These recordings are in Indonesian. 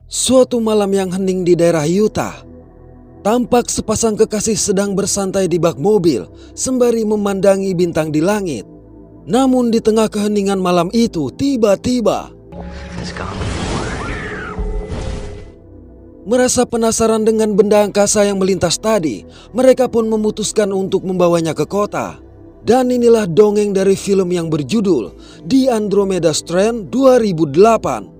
Suatu malam yang hening di daerah Utah, tampak sepasang kekasih sedang bersantai di bak mobil sembari memandangi bintang di langit. Namun di tengah keheningan malam itu, tiba-tiba merasa penasaran dengan benda angkasa yang melintas tadi, mereka pun memutuskan untuk membawanya ke kota. Dan inilah dongeng dari film yang berjudul The Andromeda Strain 2008.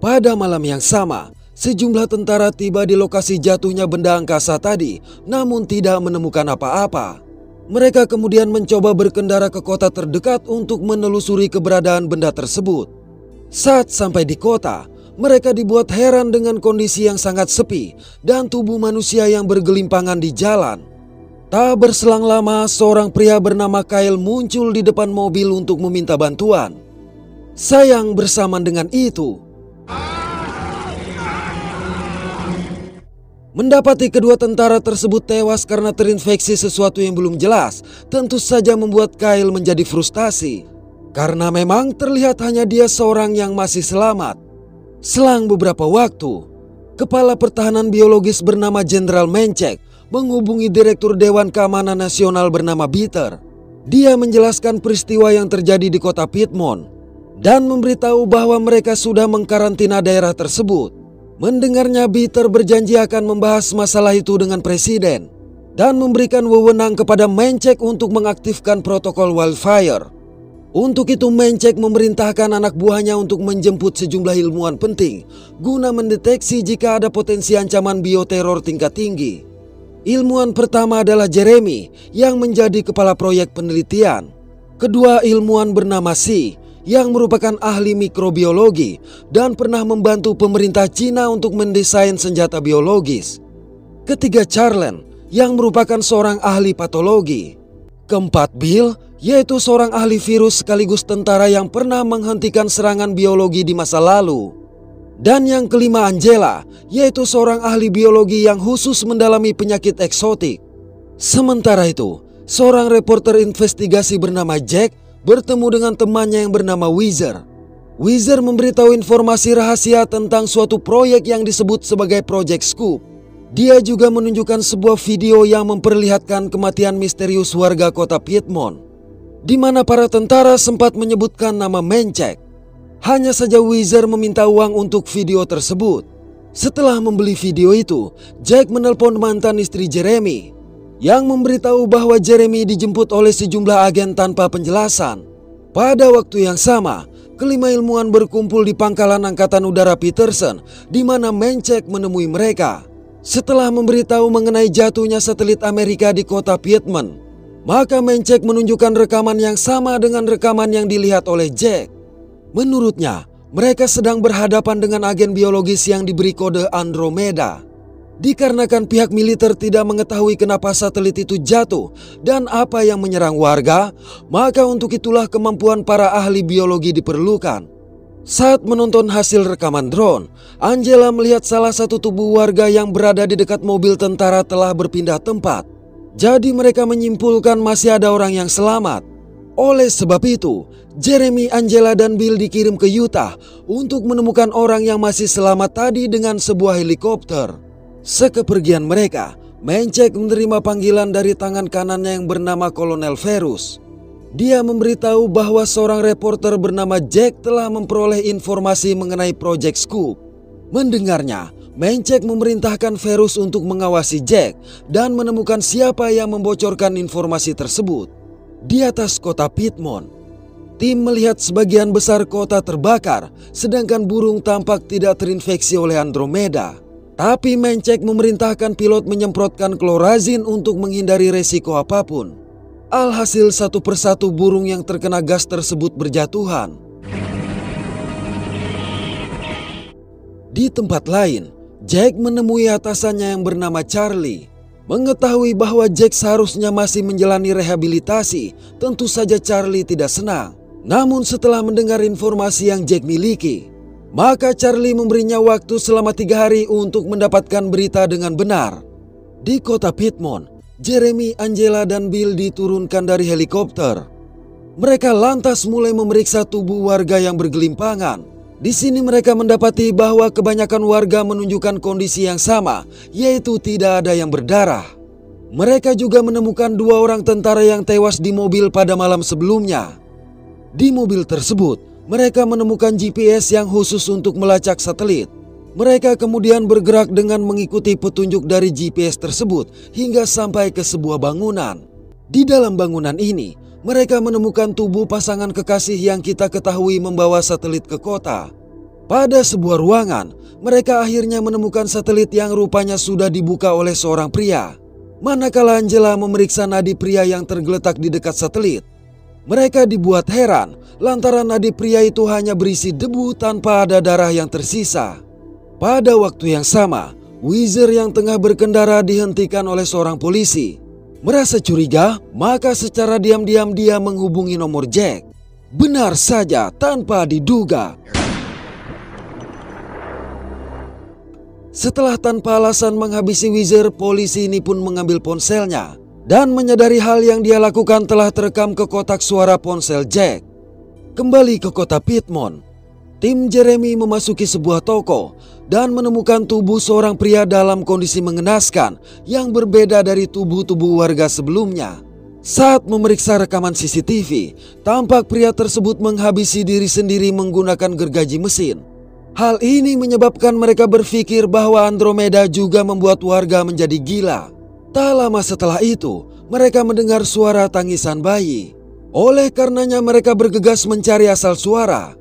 Pada malam yang sama, sejumlah tentara tiba di lokasi jatuhnya benda angkasa tadi, namun tidak menemukan apa-apa. Mereka kemudian mencoba berkendara ke kota terdekat untuk menelusuri keberadaan benda tersebut. Saat sampai di kota, mereka dibuat heran dengan kondisi yang sangat sepi dan tubuh manusia yang bergelimpangan di jalan. Tak berselang lama, seorang pria bernama Kyle muncul di depan mobil untuk meminta bantuan. Sayang bersamaan dengan itu, mendapati kedua tentara tersebut tewas karena terinfeksi sesuatu yang belum jelas, tentu saja membuat Kyle menjadi frustasi. Karena memang terlihat hanya dia seorang yang masih selamat. Selang beberapa waktu, Kepala Pertahanan Biologis bernama Jenderal Menchek menghubungi Direktur Dewan Keamanan Nasional bernama Bitter. Dia menjelaskan peristiwa yang terjadi di kota Piedmont dan memberitahu bahwa mereka sudah mengkarantina daerah tersebut. Mendengarnya, Bitter berjanji akan membahas masalah itu dengan presiden dan memberikan wewenang kepada Menchek untuk mengaktifkan protokol wildfire. Untuk itu Menchek memerintahkan anak buahnya untuk menjemput sejumlah ilmuwan penting guna mendeteksi jika ada potensi ancaman bioteror tingkat tinggi. Ilmuwan pertama adalah Jeremy yang menjadi kepala proyek penelitian. Kedua ilmuwan bernama Si yang merupakan ahli mikrobiologi dan pernah membantu pemerintah Cina untuk mendesain senjata biologis. Ketiga Charlen yang merupakan seorang ahli patologi. Keempat Bill, yaitu seorang ahli virus sekaligus tentara yang pernah menghentikan serangan biologi di masa lalu. Dan yang kelima Angela, yaitu seorang ahli biologi yang khusus mendalami penyakit eksotik. Sementara itu, seorang reporter investigasi bernama Jack bertemu dengan temannya yang bernama Weezer. Weezer memberitahu informasi rahasia tentang suatu proyek yang disebut sebagai Project Scoop. Dia juga menunjukkan sebuah video yang memperlihatkan kematian misterius warga kota Piedmont, di mana para tentara sempat menyebutkan nama Menchek. Hanya saja Weezer meminta uang untuk video tersebut. Setelah membeli video itu, Jack menelpon mantan istri Jeremy yang memberitahu bahwa Jeremy dijemput oleh sejumlah agen tanpa penjelasan. Pada waktu yang sama, kelima ilmuwan berkumpul di pangkalan angkatan udara Peterson, di mana Menchek menemui mereka. Setelah memberitahu mengenai jatuhnya satelit Amerika di kota Piedmont, maka Menchek menunjukkan rekaman yang sama dengan rekaman yang dilihat oleh Jack. Menurutnya, mereka sedang berhadapan dengan agen biologis yang diberi kode Andromeda. Dikarenakan pihak militer tidak mengetahui kenapa satelit itu jatuh dan apa yang menyerang warga, maka untuk itulah kemampuan para ahli biologi diperlukan. Saat menonton hasil rekaman drone, Angela melihat salah satu tubuh warga yang berada di dekat mobil tentara telah berpindah tempat. Jadi mereka menyimpulkan masih ada orang yang selamat. Oleh sebab itu, Jeremy, Angela, dan Bill dikirim ke Utah untuk menemukan orang yang masih selamat tadi dengan sebuah helikopter. Sekepergian mereka, Menchek menerima panggilan dari tangan kanannya yang bernama Kolonel Ferus. Dia memberitahu bahwa seorang reporter bernama Jack telah memperoleh informasi mengenai Project Scoop. Mendengarnya, Menchek memerintahkan Ferus untuk mengawasi Jack dan menemukan siapa yang membocorkan informasi tersebut. Di atas kota Piedmont, tim melihat sebagian besar kota terbakar, sedangkan burung tampak tidak terinfeksi oleh Andromeda. Tapi Menchek memerintahkan pilot menyemprotkan klorazin untuk menghindari resiko apapun. Alhasil satu persatu burung yang terkena gas tersebut berjatuhan. Di tempat lain, Jack menemui atasannya yang bernama Charlie. Mengetahui bahwa Jack seharusnya masih menjalani rehabilitasi, tentu saja Charlie tidak senang. Namun setelah mendengar informasi yang Jack miliki, maka Charlie memberinya waktu selama 3 hari untuk mendapatkan berita dengan benar. Di kota Piedmont, Jeremy, Angela, dan Bill diturunkan dari helikopter. Mereka lantas mulai memeriksa tubuh warga yang bergelimpangan. Di sini mereka mendapati bahwa kebanyakan warga menunjukkan kondisi yang sama, yaitu tidak ada yang berdarah. Mereka juga menemukan 2 orang tentara yang tewas di mobil pada malam sebelumnya. Di mobil tersebut, mereka menemukan GPS yang khusus untuk melacak satelit. Mereka kemudian bergerak dengan mengikuti petunjuk dari GPS tersebut hingga sampai ke sebuah bangunan. Di dalam bangunan ini, mereka menemukan tubuh pasangan kekasih yang kita ketahui membawa satelit ke kota. Pada sebuah ruangan, mereka akhirnya menemukan satelit yang rupanya sudah dibuka oleh seorang pria. Manakala Angela memeriksa nadi pria yang tergeletak di dekat satelit, mereka dibuat heran lantaran nadi pria itu hanya berisi debu tanpa ada darah yang tersisa. Pada waktu yang sama, Weezer yang tengah berkendara dihentikan oleh seorang polisi. Merasa curiga, maka secara diam-diam dia menghubungi nomor Jack. Benar saja, tanpa diduga. Setelah tanpa alasan menghabisi Weezer, polisi ini pun mengambil ponselnya dan menyadari hal yang dia lakukan telah terekam ke kotak suara ponsel Jack. Kembali ke kota Piedmont, tim Jeremy memasuki sebuah toko dan menemukan tubuh seorang pria dalam kondisi mengenaskan yang berbeda dari tubuh-tubuh warga sebelumnya. Saat memeriksa rekaman CCTV, tampak pria tersebut menghabisi diri sendiri menggunakan gergaji mesin. Hal ini menyebabkan mereka berpikir bahwa Andromeda juga membuat warga menjadi gila. Tak lama setelah itu, mereka mendengar suara tangisan bayi. Oleh karenanya mereka bergegas mencari asal suara.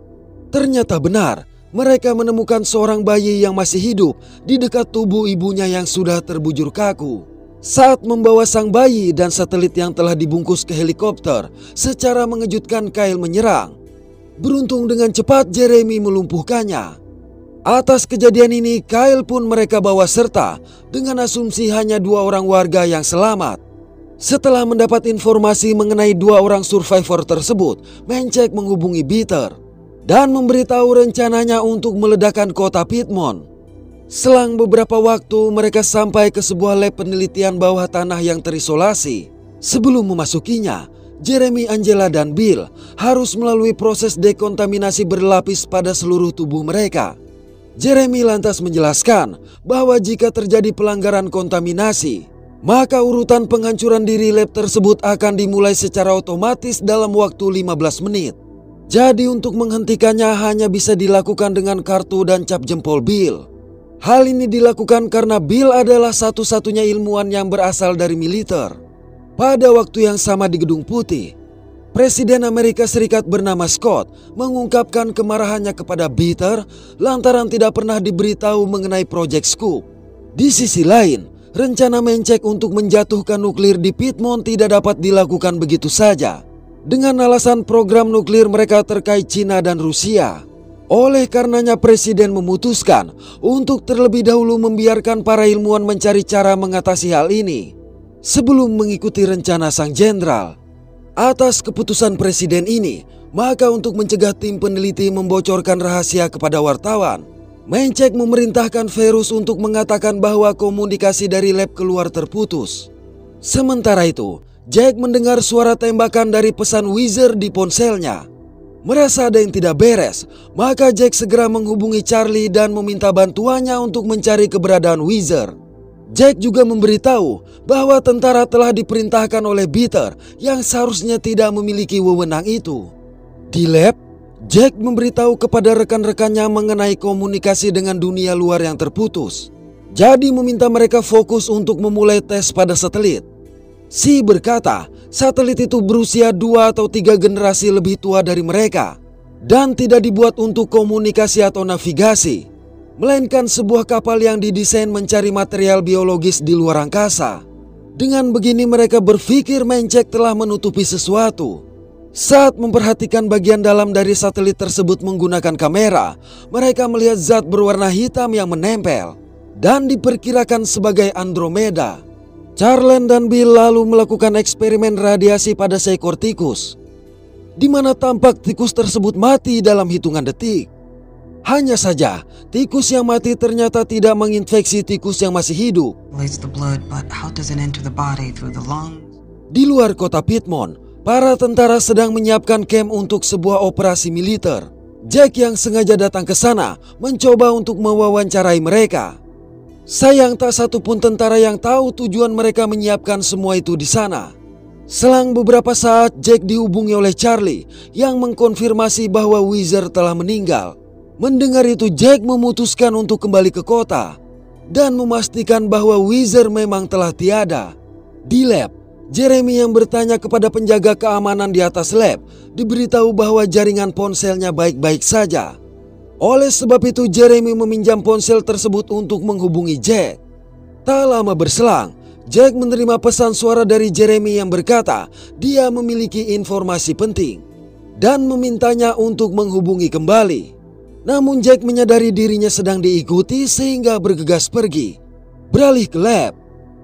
Ternyata benar, mereka menemukan seorang bayi yang masih hidup di dekat tubuh ibunya yang sudah terbujur kaku. Saat membawa sang bayi dan satelit yang telah dibungkus ke helikopter, secara mengejutkan Kyle menyerang. Beruntung dengan cepat Jeremy melumpuhkannya. Atas kejadian ini Kyle pun mereka bawa serta dengan asumsi hanya 2 orang warga yang selamat. Setelah mendapat informasi mengenai 2 orang survivor tersebut, Manchek menghubungi Peter dan memberitahu rencananya untuk meledakkan kota Piedmont. Selang beberapa waktu mereka sampai ke sebuah lab penelitian bawah tanah yang terisolasi. Sebelum memasukinya, Jeremy, Angela, dan Bill harus melalui proses dekontaminasi berlapis pada seluruh tubuh mereka. Jeremy lantas menjelaskan bahwa jika terjadi pelanggaran kontaminasi, maka urutan penghancuran diri lab tersebut akan dimulai secara otomatis dalam waktu 15 menit. Jadi untuk menghentikannya hanya bisa dilakukan dengan kartu dan cap jempol Bill. Hal ini dilakukan karena Bill adalah satu-satunya ilmuwan yang berasal dari militer. Pada waktu yang sama di Gedung Putih, Presiden Amerika Serikat bernama Scott mengungkapkan kemarahannya kepada Peter lantaran tidak pernah diberitahu mengenai Project Scoop. Di sisi lain, rencana Manchek untuk menjatuhkan nuklir di Piedmont tidak dapat dilakukan begitu saja. Dengan alasan program nuklir mereka terkait Cina dan Rusia. Oleh karenanya Presiden memutuskan untuk terlebih dahulu membiarkan para ilmuwan mencari cara mengatasi hal ini sebelum mengikuti rencana sang jenderal. Atas keputusan Presiden ini, maka untuk mencegah tim peneliti membocorkan rahasia kepada wartawan, Manchek memerintahkan Verus untuk mengatakan bahwa komunikasi dari lab keluar terputus. Sementara itu, Jack mendengar suara tembakan dari pesan Weezer di ponselnya. Merasa ada yang tidak beres, maka Jack segera menghubungi Charlie dan meminta bantuannya untuk mencari keberadaan Weezer. Jack juga memberitahu bahwa tentara telah diperintahkan oleh Peter yang seharusnya tidak memiliki wewenang itu. Di lab, Jack memberitahu kepada rekan-rekannya mengenai komunikasi dengan dunia luar yang terputus. Jadi meminta mereka fokus untuk memulai tes pada satelit. Si berkata, satelit itu berusia 2 atau 3 generasi lebih tua dari mereka dan tidak dibuat untuk komunikasi atau navigasi, melainkan sebuah kapal yang didesain mencari material biologis di luar angkasa. Dengan begini mereka berpikir Manchek telah menutupi sesuatu. Saat memperhatikan bagian dalam dari satelit tersebut menggunakan kamera, mereka melihat zat berwarna hitam yang menempel dan diperkirakan sebagai Andromeda. Charlen dan Bill lalu melakukan eksperimen radiasi pada seekor tikus, di mana tampak tikus tersebut mati dalam hitungan detik. Hanya saja, tikus yang mati ternyata tidak menginfeksi tikus yang masih hidup. Di luar kota Piedmont, para tentara sedang menyiapkan camp untuk sebuah operasi militer. Jack yang sengaja datang ke sana mencoba untuk mewawancarai mereka. Sayang tak satu pun tentara yang tahu tujuan mereka menyiapkan semua itu di sana. Selang beberapa saat, Jack dihubungi oleh Charlie yang mengkonfirmasi bahwa Wheezer telah meninggal. Mendengar itu, Jack memutuskan untuk kembali ke kota dan memastikan bahwa Wheezer memang telah tiada. Di lab, Jeremy yang bertanya kepada penjaga keamanan di atas lab diberitahu bahwa jaringan ponselnya baik-baik saja. Oleh sebab itu, Jeremy meminjam ponsel tersebut untuk menghubungi Jack. Tak lama berselang, Jack menerima pesan suara dari Jeremy yang berkata dia memiliki informasi penting dan memintanya untuk menghubungi kembali. Namun Jack menyadari dirinya sedang diikuti sehingga bergegas pergi, beralih ke lab.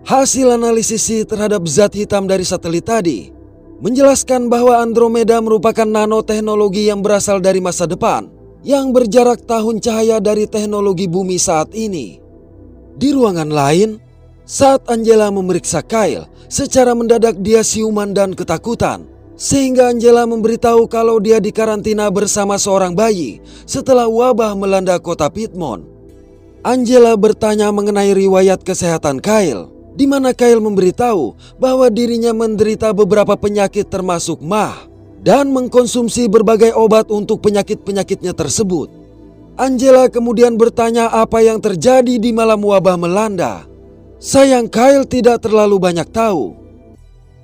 Hasil analisis terhadap zat hitam dari satelit tadi menjelaskan bahwa Andromeda merupakan nanoteknologi yang berasal dari masa depan yang berjarak tahun cahaya dari teknologi bumi saat ini. Di ruangan lain, saat Angela memeriksa Kyle, secara mendadak dia siuman dan ketakutan, sehingga Angela memberitahu kalau dia dikarantina bersama seorang bayi setelah wabah melanda kota Piedmont. Angela bertanya mengenai riwayat kesehatan Kyle, di mana Kyle memberitahu bahwa dirinya menderita beberapa penyakit termasuk MAH dan mengkonsumsi berbagai obat untuk penyakit-penyakitnya tersebut. Angela kemudian bertanya apa yang terjadi di malam wabah melanda. Sayang Kyle tidak terlalu banyak tahu.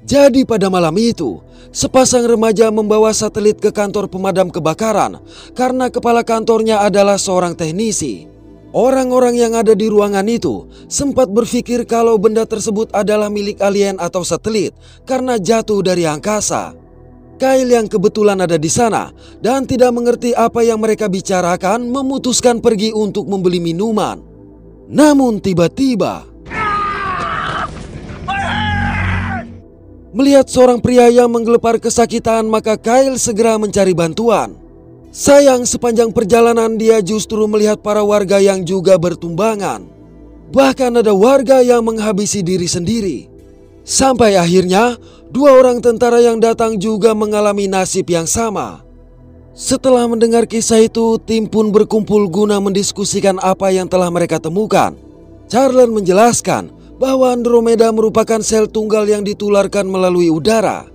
Jadi pada malam itu, sepasang remaja membawa satelit ke kantor pemadam kebakaran karena kepala kantornya adalah seorang teknisi. Orang-orang yang ada di ruangan itu sempat berpikir kalau benda tersebut adalah milik alien atau satelit karena jatuh dari angkasa. Kyle yang kebetulan ada di sana dan tidak mengerti apa yang mereka bicarakan memutuskan pergi untuk membeli minuman. Namun tiba-tiba melihat seorang pria yang menggelepar kesakitan, maka Kyle segera mencari bantuan. Sayang sepanjang perjalanan dia justru melihat para warga yang juga bertumbangan. Bahkan ada warga yang menghabisi diri sendiri. Sampai akhirnya dua orang tentara yang datang juga mengalami nasib yang sama. Setelah mendengar kisah itu, tim pun berkumpul guna mendiskusikan apa yang telah mereka temukan. Charles menjelaskan bahwa Andromeda merupakan sel tunggal yang ditularkan melalui udara,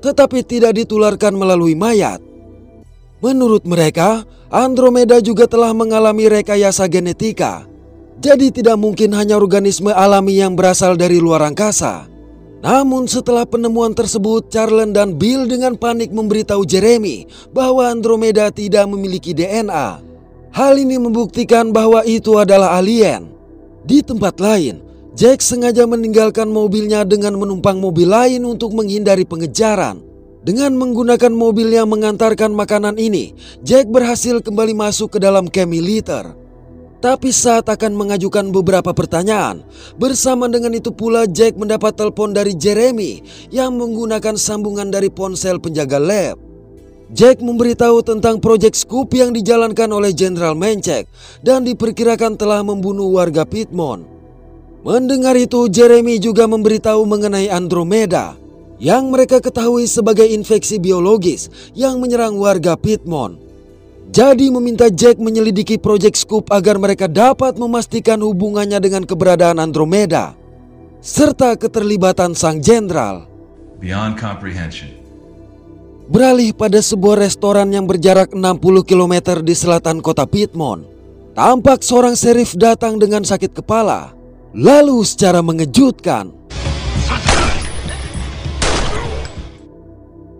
tetapi tidak ditularkan melalui mayat. Menurut mereka, Andromeda juga telah mengalami rekayasa genetika. Jadi tidak mungkin hanya organisme alami yang berasal dari luar angkasa. Namun setelah penemuan tersebut, Charles dan Bill dengan panik memberitahu Jeremy bahwa Andromeda tidak memiliki DNA. Hal ini membuktikan bahwa itu adalah alien. Di tempat lain, Jack sengaja meninggalkan mobilnya dengan menumpang mobil lain untuk menghindari pengejaran. Dengan menggunakan mobil yang mengantarkan makanan ini, Jack berhasil kembali masuk ke dalam camp militer. Tapi saat akan mengajukan beberapa pertanyaan, bersama dengan itu pula Jack mendapat telepon dari Jeremy yang menggunakan sambungan dari ponsel penjaga lab. Jack memberitahu tentang proyek Scoop yang dijalankan oleh Jenderal Mencek dan diperkirakan telah membunuh warga Piedmont. Mendengar itu, Jeremy juga memberitahu mengenai Andromeda yang mereka ketahui sebagai infeksi biologis yang menyerang warga Piedmont. Jadi meminta Jack menyelidiki proyek Scoop agar mereka dapat memastikan hubungannya dengan keberadaan Andromeda serta keterlibatan sang jenderal. Beyond comprehension. Beralih pada sebuah restoran yang berjarak 60 km di selatan kota Piedmont, tampak seorang sheriff datang dengan sakit kepala. Lalu secara mengejutkan,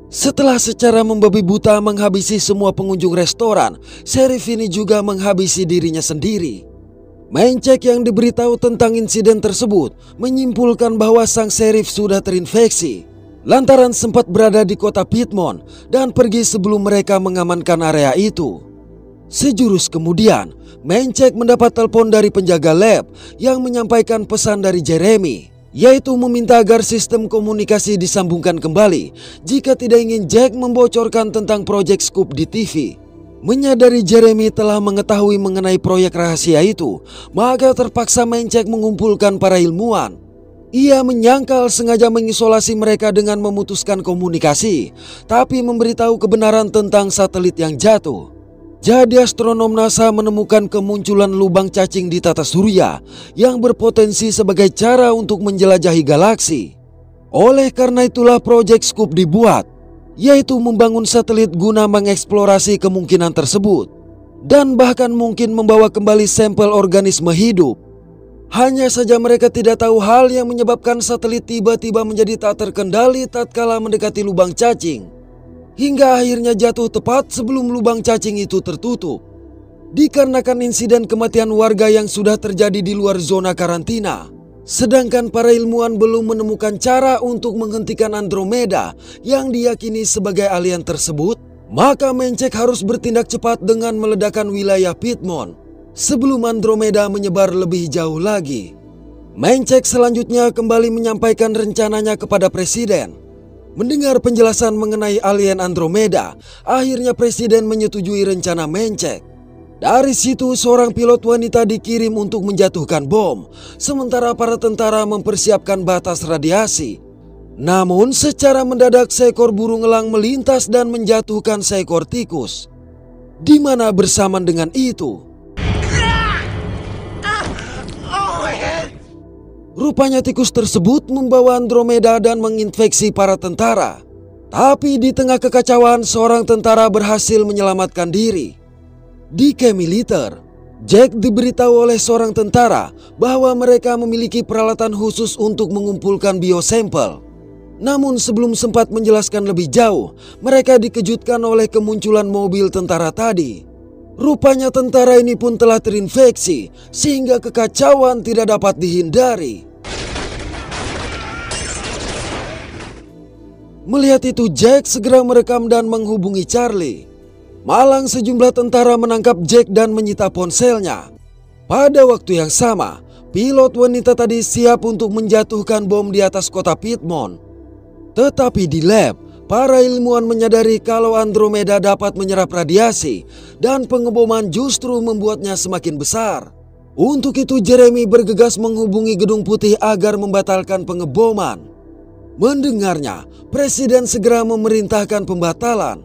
setelah secara membabi buta menghabisi semua pengunjung restoran, sheriff ini juga menghabisi dirinya sendiri. Mencek yang diberitahu tentang insiden tersebut menyimpulkan bahwa sang sheriff sudah terinfeksi lantaran sempat berada di kota Piedmont dan pergi sebelum mereka mengamankan area itu. Sejurus kemudian, Mencek mendapat telepon dari penjaga lab yang menyampaikan pesan dari Jeremy, yaitu meminta agar sistem komunikasi disambungkan kembali jika tidak ingin Jack membocorkan tentang proyek Scoop di TV. Menyadari Jeremy telah mengetahui mengenai proyek rahasia itu, maka terpaksa Mencek mengumpulkan para ilmuwan. Ia menyangkal sengaja mengisolasi mereka dengan memutuskan komunikasi, tapi memberitahu kebenaran tentang satelit yang jatuh. Jadi astronom NASA menemukan kemunculan lubang cacing di tata surya yang berpotensi sebagai cara untuk menjelajahi galaksi. Oleh karena itulah proyek Scoop dibuat, yaitu membangun satelit guna mengeksplorasi kemungkinan tersebut dan bahkan mungkin membawa kembali sampel organisme hidup. Hanya saja mereka tidak tahu hal yang menyebabkan satelit tiba-tiba menjadi tak terkendali tatkala mendekati lubang cacing, hingga akhirnya jatuh tepat sebelum lubang cacing itu tertutup. Dikarenakan insiden kematian warga yang sudah terjadi di luar zona karantina, sedangkan para ilmuwan belum menemukan cara untuk menghentikan Andromeda yang diyakini sebagai alien tersebut, maka Mencek harus bertindak cepat dengan meledakkan wilayah Piedmont sebelum Andromeda menyebar lebih jauh lagi. Mencek selanjutnya kembali menyampaikan rencananya kepada presiden. Mendengar penjelasan mengenai alien Andromeda, akhirnya presiden menyetujui rencana Mencek. Dari situ seorang pilot wanita dikirim untuk menjatuhkan bom, sementara para tentara mempersiapkan batas radiasi. Namun secara mendadak seekor burung elang melintas dan menjatuhkan seekor tikus. Di mana bersamaan dengan itu, rupanya tikus tersebut membawa Andromeda dan menginfeksi para tentara. Tapi di tengah kekacauan, seorang tentara berhasil menyelamatkan diri. Di camp militer, Jack diberitahu oleh seorang tentara bahwa mereka memiliki peralatan khusus untuk mengumpulkan biosampel. Namun sebelum sempat menjelaskan lebih jauh, mereka dikejutkan oleh kemunculan mobil tentara tadi. Rupanya tentara ini pun telah terinfeksi sehingga kekacauan tidak dapat dihindari. Melihat itu, Jack segera merekam dan menghubungi Charlie. Malang sejumlah tentara menangkap Jack dan menyita ponselnya. Pada waktu yang sama, pilot wanita tadi siap untuk menjatuhkan bom di atas kota Piedmont. Tetapi di lab, para ilmuwan menyadari kalau Andromeda dapat menyerap radiasi dan pengeboman justru membuatnya semakin besar. Untuk itu Jeremy bergegas menghubungi Gedung Putih agar membatalkan pengeboman. Mendengarnya, presiden segera memerintahkan pembatalan.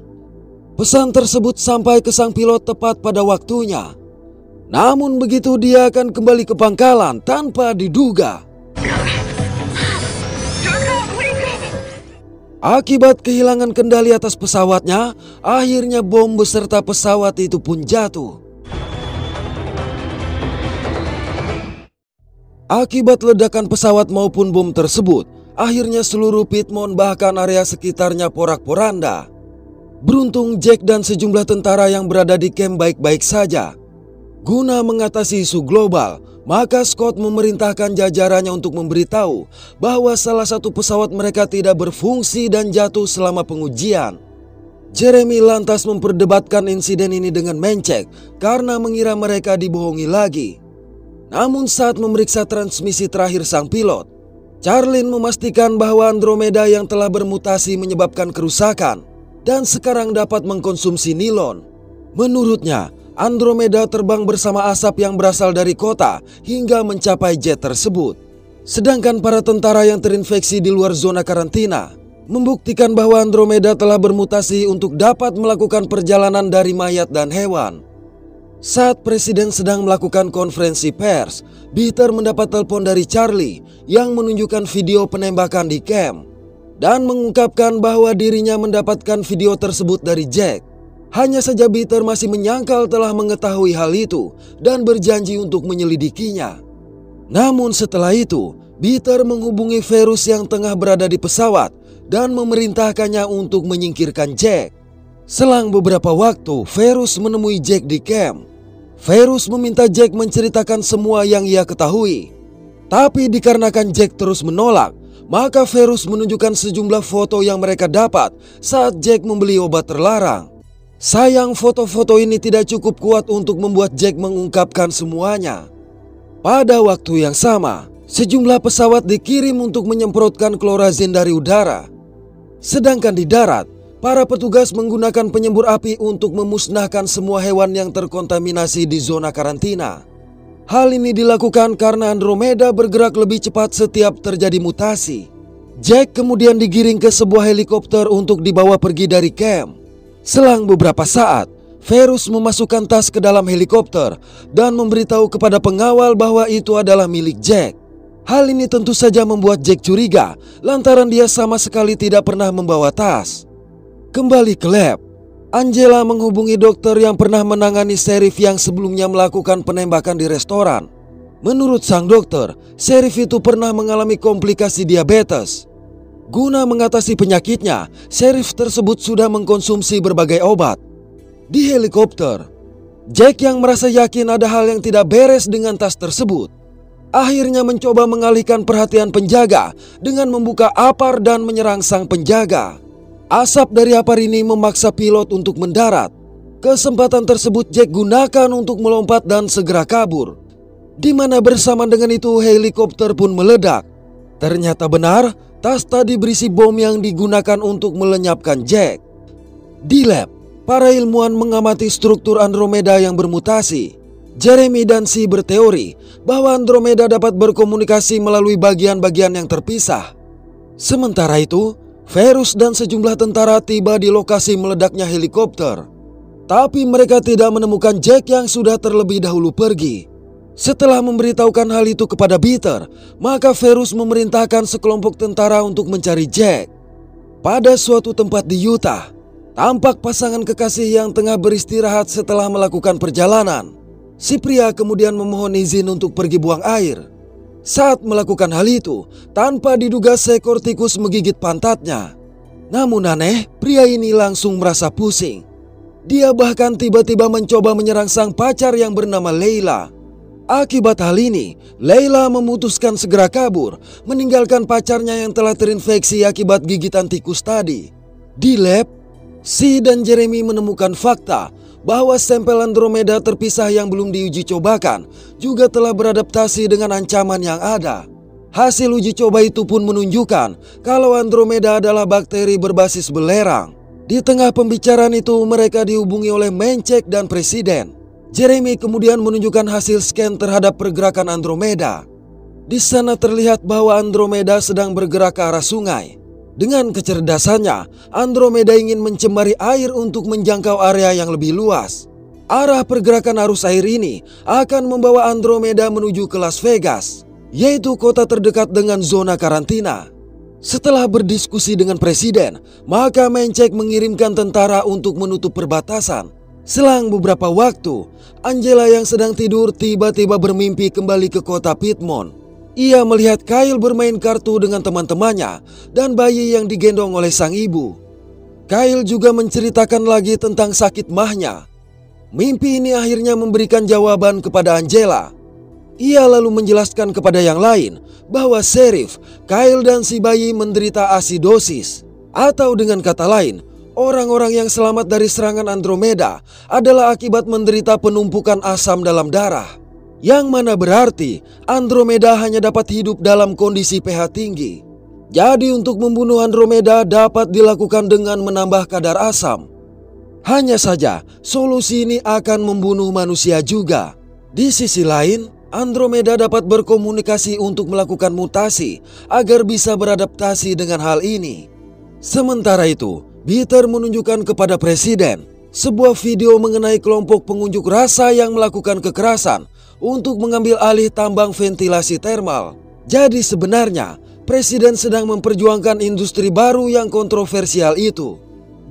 Pesan tersebut sampai ke sang pilot tepat pada waktunya. Namun begitu dia akan kembali ke pangkalan tanpa diduga. Akibat kehilangan kendali atas pesawatnya, akhirnya bom beserta pesawat itu pun jatuh. Akibat ledakan pesawat maupun bom tersebut, akhirnya seluruh Piedmont bahkan area sekitarnya porak-poranda. Beruntung Jack dan sejumlah tentara yang berada di camp baik-baik saja. Guna mengatasi isu global, maka Scott memerintahkan jajarannya untuk memberitahu bahwa salah satu pesawat mereka tidak berfungsi dan jatuh selama pengujian. Jeremy lantas memperdebatkan insiden ini dengan Mencek karena mengira mereka dibohongi lagi. Namun saat memeriksa transmisi terakhir sang pilot, Charlene memastikan bahwa Andromeda yang telah bermutasi menyebabkan kerusakan dan sekarang dapat mengkonsumsi nilon. Menurutnya, Andromeda terbang bersama asap yang berasal dari kota hingga mencapai jet tersebut. Sedangkan para tentara yang terinfeksi di luar zona karantina membuktikan bahwa Andromeda telah bermutasi untuk dapat melakukan perjalanan dari mayat dan hewan. Saat presiden sedang melakukan konferensi pers, Peter mendapat telepon dari Charlie yang menunjukkan video penembakan di camp dan mengungkapkan bahwa dirinya mendapatkan video tersebut dari Jack. Hanya saja Peter masih menyangkal telah mengetahui hal itu dan berjanji untuk menyelidikinya. Namun setelah itu, Peter menghubungi Verus yang tengah berada di pesawat dan memerintahkannya untuk menyingkirkan Jack. Selang beberapa waktu, Verus menemui Jack di camp. Verus meminta Jack menceritakan semua yang ia ketahui. Tapi dikarenakan Jack terus menolak, maka Verus menunjukkan sejumlah foto yang mereka dapat saat Jack membeli obat terlarang. Sayang foto-foto ini tidak cukup kuat untuk membuat Jack mengungkapkan semuanya. Pada waktu yang sama, sejumlah pesawat dikirim untuk menyemprotkan klorazin dari udara. Sedangkan di darat, para petugas menggunakan penyembur api untuk memusnahkan semua hewan yang terkontaminasi di zona karantina. Hal ini dilakukan karena Andromeda bergerak lebih cepat setiap terjadi mutasi. Jack kemudian digiring ke sebuah helikopter untuk dibawa pergi dari camp. Selang beberapa saat, Verus memasukkan tas ke dalam helikopter dan memberitahu kepada pengawal bahwa itu adalah milik Jack. Hal ini tentu saja membuat Jack curiga lantaran dia sama sekali tidak pernah membawa tas. Kembali ke lab, Angela menghubungi dokter yang pernah menangani Sheriff yang sebelumnya melakukan penembakan di restoran. Menurut sang dokter, Sheriff itu pernah mengalami komplikasi diabetes. Guna mengatasi penyakitnya, Sheriff tersebut sudah mengkonsumsi berbagai obat. Di helikopter, Jack yang merasa yakin ada hal yang tidak beres dengan tas tersebut, akhirnya mencoba mengalihkan perhatian penjaga dengan membuka apar dan menyerang sang penjaga. Asap dari apar ini memaksa pilot untuk mendarat. Kesempatan tersebut Jack gunakan untuk melompat dan segera kabur. Di mana bersamaan dengan itu helikopter pun meledak. Ternyata benar, tas tadi berisi bom yang digunakan untuk melenyapkan Jack. Di lab, para ilmuwan mengamati struktur Andromeda yang bermutasi. Jeremy dan Si berteori bahwa Andromeda dapat berkomunikasi melalui bagian-bagian yang terpisah. Sementara itu, Verus dan sejumlah tentara tiba di lokasi meledaknya helikopter. Tapi mereka tidak menemukan Jack yang sudah terlebih dahulu pergi. Setelah memberitahukan hal itu kepada Peter, maka Verus memerintahkan sekelompok tentara untuk mencari Jack. Pada suatu tempat di Utah, tampak pasangan kekasih yang tengah beristirahat setelah melakukan perjalanan. Si pria kemudian memohon izin untuk pergi buang air. Saat melakukan hal itu, tanpa diduga seekor tikus menggigit pantatnya. Namun aneh, pria ini langsung merasa pusing. Dia bahkan tiba-tiba mencoba menyerang sang pacar yang bernama Leila. Akibat hal ini, Leila memutuskan segera kabur, meninggalkan pacarnya yang telah terinfeksi akibat gigitan tikus tadi. Di lab, Si dan Jeremy menemukan fakta bahwa sampel Andromeda terpisah yang belum diuji cobakan juga telah beradaptasi dengan ancaman yang ada. Hasil uji coba itu pun menunjukkan kalau Andromeda adalah bakteri berbasis belerang. Di tengah pembicaraan itu mereka dihubungi oleh Mencek dan Presiden. Jeremy kemudian menunjukkan hasil scan terhadap pergerakan Andromeda. Di sana terlihat bahwa Andromeda sedang bergerak ke arah sungai. Dengan kecerdasannya, Andromeda ingin mencemari air untuk menjangkau area yang lebih luas. Arah pergerakan arus air ini akan membawa Andromeda menuju ke Las Vegas, yaitu kota terdekat dengan zona karantina. Setelah berdiskusi dengan Presiden, maka Mencek mengirimkan tentara untuk menutup perbatasan. Selang beberapa waktu, Angela yang sedang tidur tiba-tiba bermimpi kembali ke kota Piedmont. Ia melihat Kyle bermain kartu dengan teman-temannya dan bayi yang digendong oleh sang ibu. Kyle juga menceritakan lagi tentang sakit mahnya. Mimpi ini akhirnya memberikan jawaban kepada Angela. Ia lalu menjelaskan kepada yang lain bahwa Sheriff, Kyle dan si bayi menderita asidosis. Atau dengan kata lain, orang-orang yang selamat dari serangan Andromeda adalah akibat menderita penumpukan asam dalam darah. Yang mana berarti Andromeda hanya dapat hidup dalam kondisi pH tinggi. Jadi untuk membunuh Andromeda dapat dilakukan dengan menambah kadar asam. Hanya saja solusi ini akan membunuh manusia juga. Di sisi lain, Andromeda dapat berkomunikasi untuk melakukan mutasi agar bisa beradaptasi dengan hal ini. Sementara itu, Peter menunjukkan kepada Presiden sebuah video mengenai kelompok pengunjuk rasa yang melakukan kekerasan untuk mengambil alih tambang ventilasi termal. Jadi sebenarnya Presiden sedang memperjuangkan industri baru yang kontroversial itu.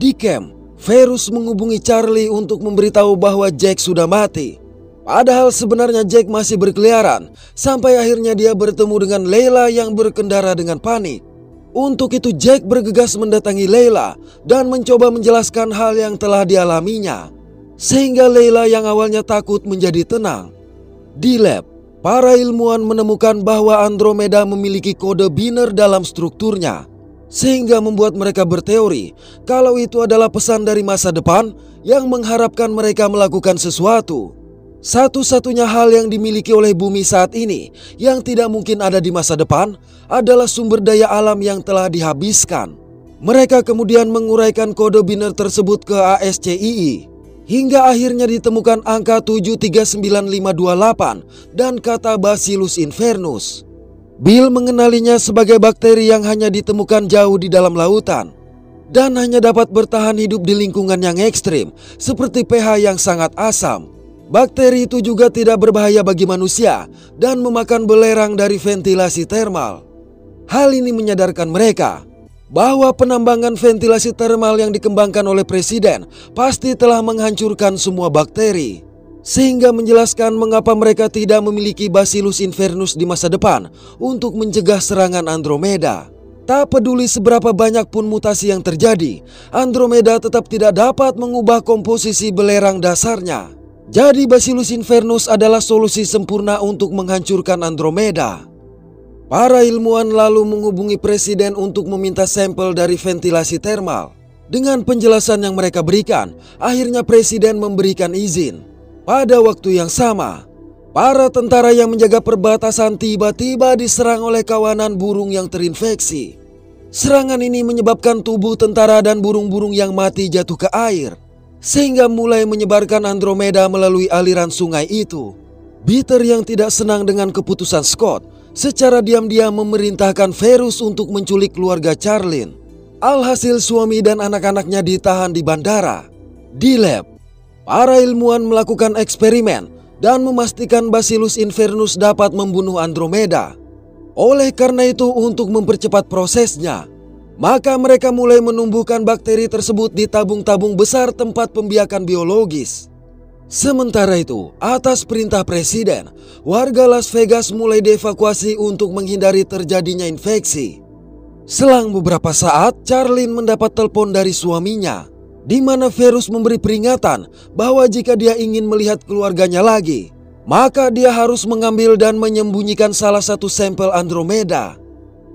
Di camp, Verus menghubungi Charlie untuk memberitahu bahwa Jack sudah mati. Padahal sebenarnya Jack masih berkeliaran sampai akhirnya dia bertemu dengan Leila yang berkendara dengan panik. Untuk itu Jack bergegas mendatangi Leila dan mencoba menjelaskan hal yang telah dialaminya. Sehingga Leila yang awalnya takut menjadi tenang. Di lab, para ilmuwan menemukan bahwa Andromeda memiliki kode biner dalam strukturnya. Sehingga membuat mereka berteori kalau itu adalah pesan dari masa depan yang mengharapkan mereka melakukan sesuatu. Satu-satunya hal yang dimiliki oleh bumi saat ini yang tidak mungkin ada di masa depan adalah sumber daya alam yang telah dihabiskan. Mereka kemudian menguraikan kode biner tersebut ke ASCII. Hingga akhirnya ditemukan angka 739528 dan kata Bacillus invernus. Bill mengenalinya sebagai bakteri yang hanya ditemukan jauh di dalam lautan dan hanya dapat bertahan hidup di lingkungan yang ekstrim seperti pH yang sangat asam. Bakteri itu juga tidak berbahaya bagi manusia dan memakan belerang dari ventilasi termal. Hal ini menyadarkan mereka bahwa penambangan ventilasi termal yang dikembangkan oleh presiden pasti telah menghancurkan semua bakteri, sehingga menjelaskan mengapa mereka tidak memiliki Bacillus invernus di masa depan untuk mencegah serangan Andromeda. Tak peduli seberapa banyak pun mutasi yang terjadi, Andromeda tetap tidak dapat mengubah komposisi belerang dasarnya. Jadi Bacillus invernus adalah solusi sempurna untuk menghancurkan Andromeda. Para ilmuwan lalu menghubungi presiden untuk meminta sampel dari ventilasi termal. Dengan penjelasan yang mereka berikan, akhirnya presiden memberikan izin. Pada waktu yang sama, para tentara yang menjaga perbatasan tiba-tiba diserang oleh kawanan burung yang terinfeksi. Serangan ini menyebabkan tubuh tentara dan burung-burung yang mati jatuh ke air, sehingga mulai menyebarkan Andromeda melalui aliran sungai itu. Bitter yang tidak senang dengan keputusan Scott secara diam-diam memerintahkan Verus untuk menculik keluarga Charlene. Alhasil suami dan anak-anaknya ditahan di bandara. Di lab, para ilmuwan melakukan eksperimen dan memastikan Bacillus invernus dapat membunuh Andromeda. Oleh karena itu, untuk mempercepat prosesnya, maka mereka mulai menumbuhkan bakteri tersebut di tabung-tabung besar tempat pembiakan biologis. Sementara itu, atas perintah presiden, warga Las Vegas mulai dievakuasi untuk menghindari terjadinya infeksi. Selang beberapa saat, Charlene mendapat telepon dari suaminya, di mana Verus memberi peringatan bahwa jika dia ingin melihat keluarganya lagi, maka dia harus mengambil dan menyembunyikan salah satu sampel Andromeda.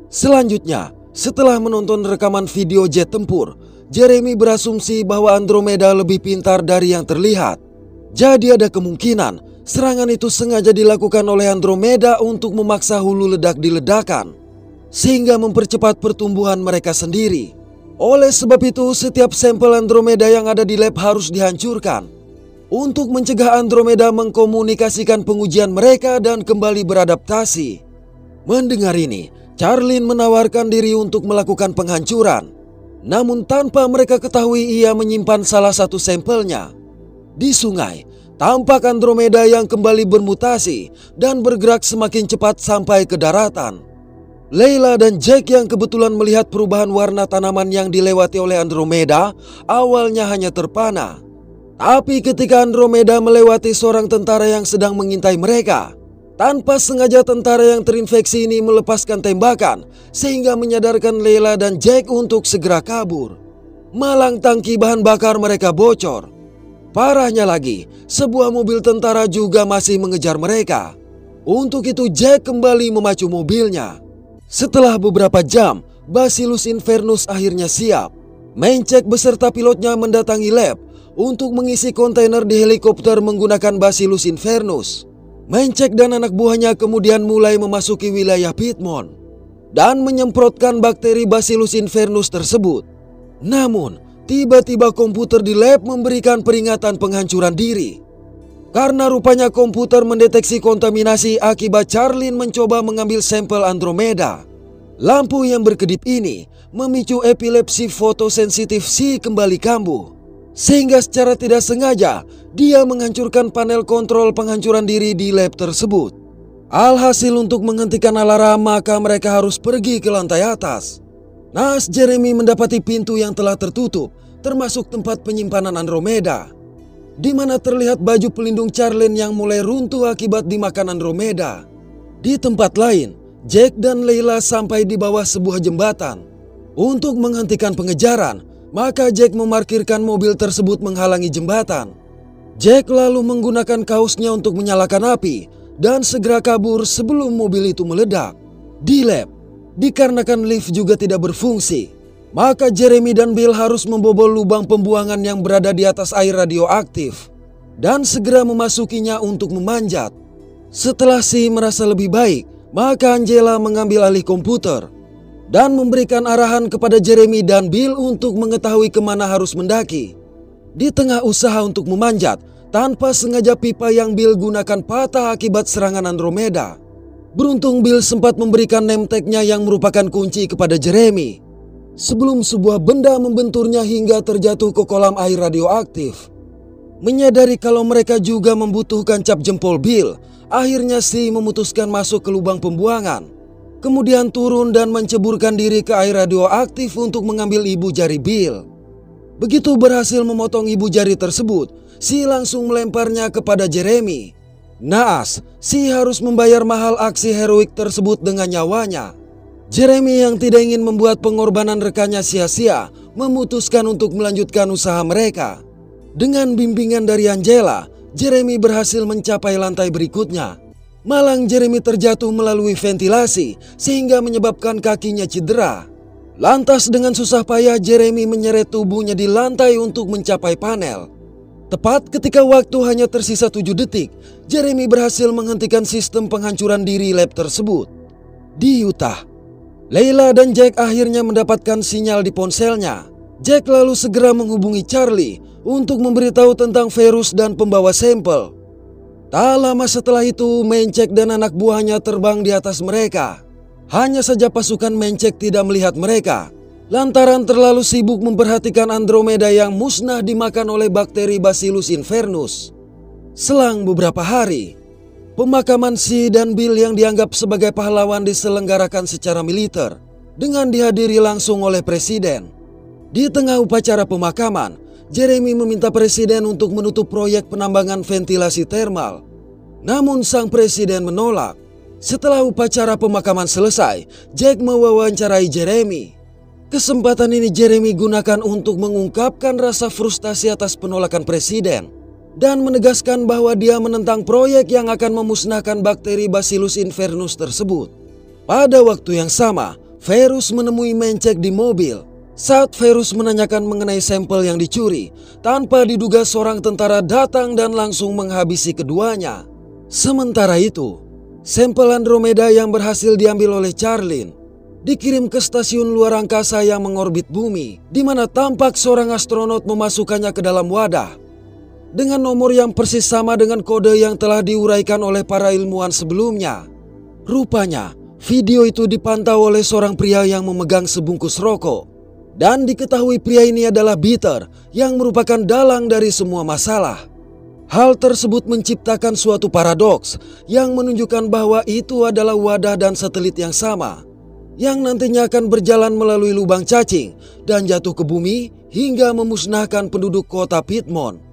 Selanjutnya, setelah menonton rekaman video jet tempur, Jeremy berasumsi bahwa Andromeda lebih pintar dari yang terlihat. Jadi ada kemungkinan serangan itu sengaja dilakukan oleh Andromeda untuk memaksa hulu ledak di ledakan, sehingga mempercepat pertumbuhan mereka sendiri. Oleh sebab itu, setiap sampel Andromeda yang ada di lab harus dihancurkan untuk mencegah Andromeda mengkomunikasikan pengujian mereka dan kembali beradaptasi. Mendengar ini, Charlene menawarkan diri untuk melakukan penghancuran. Namun tanpa mereka ketahui, ia menyimpan salah satu sampelnya. Di sungai, tampak Andromeda yang kembali bermutasi dan bergerak semakin cepat sampai ke daratan. Layla dan Jack yang kebetulan melihat perubahan warna tanaman yang dilewati oleh Andromeda awalnya hanya terpana. Tapi ketika Andromeda melewati seorang tentara yang sedang mengintai mereka, tanpa sengaja tentara yang terinfeksi ini melepaskan tembakan sehingga menyadarkan Layla dan Jack untuk segera kabur. Malang tangki bahan bakar mereka bocor. Parahnya lagi, sebuah mobil tentara juga masih mengejar mereka. Untuk itu Jack kembali memacu mobilnya. Setelah beberapa jam, Bacillus invernus akhirnya siap. Mencek beserta pilotnya mendatangi lab untuk mengisi kontainer di helikopter menggunakan Bacillus invernus. Mencek dan anak buahnya kemudian mulai memasuki wilayah Piedmont dan menyemprotkan bakteri Bacillus invernus tersebut. Namun, tiba-tiba komputer di lab memberikan peringatan penghancuran diri. Karena rupanya komputer mendeteksi kontaminasi akibat Charlene mencoba mengambil sampel Andromeda. Lampu yang berkedip ini memicu epilepsi fotosensitif si kembali kambuh. Sehingga secara tidak sengaja dia menghancurkan panel kontrol penghancuran diri di lab tersebut. Alhasil untuk menghentikan alarm maka mereka harus pergi ke lantai atas. Nas Jeremy mendapati pintu yang telah tertutup, termasuk tempat penyimpanan Andromeda, di mana terlihat baju pelindung Charlene yang mulai runtuh akibat dimakan Andromeda. Di tempat lain, Jack dan Layla sampai di bawah sebuah jembatan. Untuk menghentikan pengejaran, maka Jack memarkirkan mobil tersebut menghalangi jembatan. Jack lalu menggunakan kaosnya untuk menyalakan api dan segera kabur sebelum mobil itu meledak. Di lab, dikarenakan lift juga tidak berfungsi, maka Jeremy dan Bill harus membobol lubang pembuangan yang berada di atas air radioaktif dan segera memasukinya untuk memanjat. Setelah si merasa lebih baik, maka Angela mengambil alih komputer dan memberikan arahan kepada Jeremy dan Bill untuk mengetahui kemana harus mendaki. Di tengah usaha untuk memanjat, tanpa sengaja pipa yang Bill gunakan patah akibat serangan Andromeda. Beruntung Bill sempat memberikan name tag-nya yang merupakan kunci kepada Jeremy, sebelum sebuah benda membenturnya hingga terjatuh ke kolam air radioaktif. Menyadari kalau mereka juga membutuhkan cap jempol Bill, akhirnya Si memutuskan masuk ke lubang pembuangan, kemudian turun dan menceburkan diri ke air radioaktif untuk mengambil ibu jari Bill. Begitu berhasil memotong ibu jari tersebut, Si langsung melemparnya kepada Jeremy. Naas, Si harus membayar mahal aksi heroik tersebut dengan nyawanya. Jeremy yang tidak ingin membuat pengorbanan rekannya sia-sia memutuskan untuk melanjutkan usaha mereka. Dengan bimbingan dari Angela, Jeremy berhasil mencapai lantai berikutnya. Malang Jeremy terjatuh melalui ventilasi sehingga menyebabkan kakinya cedera. Lantas dengan susah payah Jeremy menyeret tubuhnya di lantai untuk mencapai panel. Tepat ketika waktu hanya tersisa 7 detik, Jeremy berhasil menghentikan sistem penghancuran diri lab tersebut. Di Utah, Layla dan Jack akhirnya mendapatkan sinyal di ponselnya. Jack lalu segera menghubungi Charlie untuk memberitahu tentang virus dan pembawa sampel. Tak lama setelah itu, Mencek dan anak buahnya terbang di atas mereka. Hanya saja pasukan Mencek tidak melihat mereka, lantaran terlalu sibuk memperhatikan Andromeda yang musnah dimakan oleh bakteri Bacillus invernus. Selang beberapa hari, pemakaman Si dan Bill yang dianggap sebagai pahlawan diselenggarakan secara militer dengan dihadiri langsung oleh Presiden. Di tengah upacara pemakaman, Jeremy meminta Presiden untuk menutup proyek penambangan ventilasi termal. Namun sang Presiden menolak. Setelah upacara pemakaman selesai, Jack mewawancarai Jeremy. Kesempatan ini Jeremy gunakan untuk mengungkapkan rasa frustasi atas penolakan Presiden dan menegaskan bahwa dia menentang proyek yang akan memusnahkan bakteri Bacillus invernus tersebut. Pada waktu yang sama, Virus menemui Mencek di mobil. Saat Virus menanyakan mengenai sampel yang dicuri, tanpa diduga seorang tentara datang dan langsung menghabisi keduanya. Sementara itu, sampel Andromeda yang berhasil diambil oleh Charlene dikirim ke stasiun luar angkasa yang mengorbit bumi, di mana tampak seorang astronot memasukkannya ke dalam wadah dengan nomor yang persis sama dengan kode yang telah diuraikan oleh para ilmuwan sebelumnya. Rupanya, video itu dipantau oleh seorang pria yang memegang sebungkus rokok, dan diketahui pria ini adalah Bitter yang merupakan dalang dari semua masalah. Hal tersebut menciptakan suatu paradoks yang menunjukkan bahwa itu adalah wadah dan satelit yang sama, yang nantinya akan berjalan melalui lubang cacing dan jatuh ke bumi hingga memusnahkan penduduk kota Piedmont.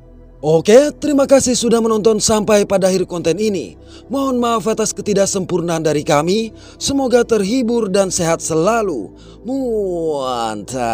Oke, terima kasih sudah menonton sampai pada akhir konten ini. Mohon maaf atas ketidaksempurnaan dari kami. Semoga terhibur dan sehat selalu. Mantap.